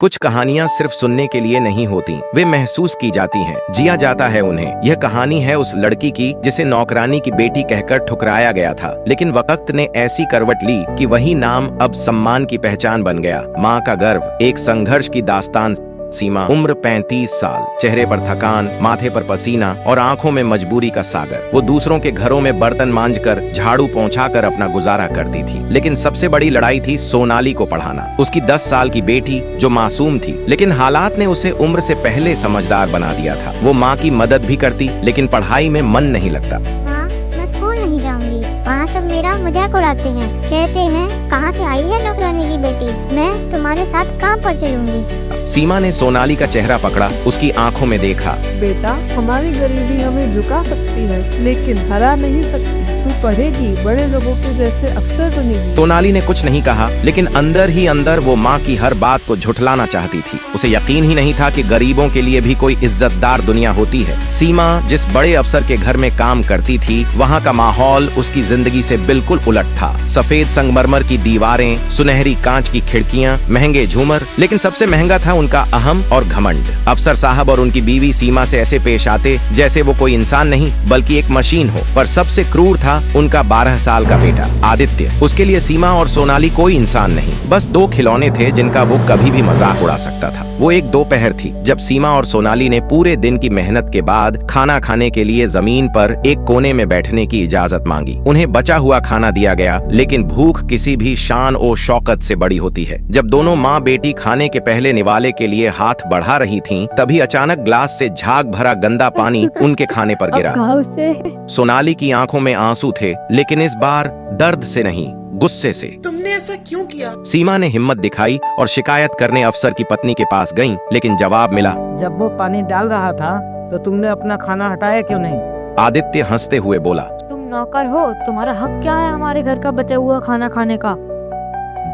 कुछ कहानियाँ सिर्फ सुनने के लिए नहीं होती, वे महसूस की जाती हैं, जिया जाता है उन्हें। यह कहानी है उस लड़की की जिसे नौकरानी की बेटी कहकर ठुकराया गया था, लेकिन वक्त ने ऐसी करवट ली कि वही नाम अब सम्मान की पहचान बन गया। माँ का गर्व, एक संघर्ष की दास्तान। सीमा, उम्र 35 साल, चेहरे पर थकान, माथे पर पसीना और आंखों में मजबूरी का सागर। वो दूसरों के घरों में बर्तन मांजकर, झाड़ू पहुंचाकर अपना गुजारा करती थी, लेकिन सबसे बड़ी लड़ाई थी सोनाली को पढ़ाना। उसकी 10 साल की बेटी जो मासूम थी, लेकिन हालात ने उसे उम्र से पहले समझदार बना दिया था। वो माँ की मदद भी करती, लेकिन पढ़ाई में मन नहीं लगता। माँ, मैं स्कूल नहीं जाऊंगी। वहाँ सब मेरा मजाक उड़ाते हैं, कहते हैं कहाँ से आई है नौकरानी की बेटी, मैं तुम्हारे साथ काम पर चलूंगी। सीमा ने सोनाली का चेहरा पकड़ा, उसकी आंखों में देखा। बेटा, हमारी गरीबी हमें झुका सकती है, लेकिन हरा नहीं सकती। तू पढ़ेगी, बड़े लोगों के जैसे अफसर बनेगी। सोनाली ने कुछ नहीं कहा, लेकिन अंदर ही अंदर वो माँ की हर बात को झुठलाना चाहती थी। उसे यकीन ही नहीं था कि गरीबों के लिए भी कोई इज्जतदार दुनिया होती है। सीमा जिस बड़े अफसर के घर में काम करती थी, वहाँ का माहौल उसकी जिंदगी से बिल्कुल उलट था। सफेद संगमरमर की दीवारें, सुनहरी कांच की खिड़कियाँ, महंगे झूमर, लेकिन सबसे महंगा था उनका अहम और घमंड। अफसर साहब और उनकी बीवी सीमा से ऐसे पेश आते जैसे वो कोई इंसान नहीं बल्कि एक मशीन हो। पर सबसे क्रूर था उनका 12 साल का बेटा आदित्य। उसके लिए सीमा और सोनाली कोई इंसान नहीं, बस दो खिलौने थे जिनका वो कभी भी मजाक उड़ा सकता था। वो एक दोपहर थी जब सीमा और सोनाली ने पूरे दिन की मेहनत के बाद खाना खाने के लिए जमीन पर एक कोने में बैठने की इजाजत मांगी। उन्हें बचा हुआ खाना दिया गया, लेकिन भूख किसी भी शान और शौकत से बड़ी होती है। जब दोनों माँ बेटी खाने के पहले निवाले के लिए हाथ बढ़ा रही थीं, तभी अचानक ग्लास से झाग भरा गंदा पानी उनके खाने पर गिरा। सोनाली की आंखों में आंसू थे, लेकिन इस बार दर्द से नहीं, गुस्से से। तुमने ऐसा क्यों किया? सीमा ने हिम्मत दिखाई और शिकायत करने अफसर की पत्नी के पास गईं, लेकिन जवाब मिला, जब वो पानी डाल रहा था तो तुमने अपना खाना हटाया क्यों नहीं? आदित्य हंसते हुए बोला, तुम नौकर हो, तुम्हारा हक क्या है हमारे घर का बचा हुआ खाना खाने का?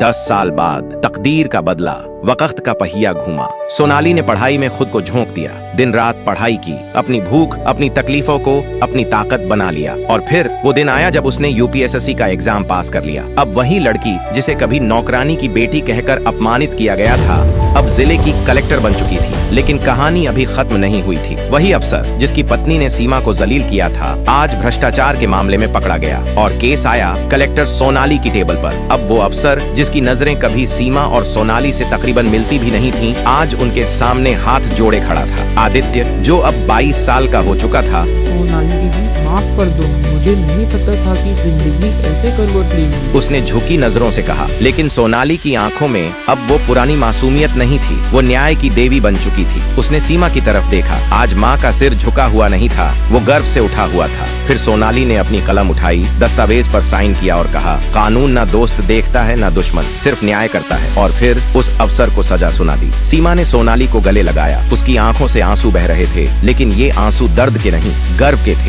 10 साल बाद तकदीर का बदला, वक्त का पहिया घूमा। सोनाली ने पढ़ाई में खुद को झोंक दिया, दिन रात पढ़ाई की, अपनी भूख, अपनी तकलीफों को अपनी ताकत बना लिया। और फिर वो दिन आया जब उसने यूपीएसएससी का एग्जाम पास कर लिया। अब वही लड़की जिसे कभी नौकरानी की बेटी कहकर अपमानित किया गया था, अब जिले की कलेक्टर बन चुकी थी। लेकिन कहानी अभी खत्म नहीं हुई थी। वही अफसर जिसकी पत्नी ने सीमा को जलील किया था, आज भ्रष्टाचार के मामले में पकड़ा गया और केस आया कलेक्टर सोनाली की टेबल पर। अब वो अफसर जिसकी नजरें कभी सीमा और सोनाली से तकरीबन मिलती भी नहीं थीं, आज उनके सामने हाथ जोड़े खड़ा था। आदित्य जो अब 22 साल का हो चुका था। सोनाली दीदी, माफ कर दो, मुझे नहीं पता था कि जिंदगी ऐसे करवट लेगी। उसने झुकी नजरों से कहा, लेकिन सोनाली की आंखों में अब वो पुरानी मासूमियत नहीं थी, वो न्याय की देवी बन चुकी थी। उसने सीमा की तरफ देखा। आज माँ का सिर झुका हुआ नहीं था, वो गर्व से उठा हुआ था। फिर सोनाली ने अपनी कलम उठाई, दस्तावेज पर साइन किया और कहा, कानून ना दोस्त देखता है ना दुश्मन, सिर्फ न्याय करता है। और फिर उस अफसर को सजा सुना दी। सीमा ने सोनाली को गले लगाया। उसकी आंखों से आंसू बह रहे थे, लेकिन ये आंसू दर्द के नहीं, गर्व के थे।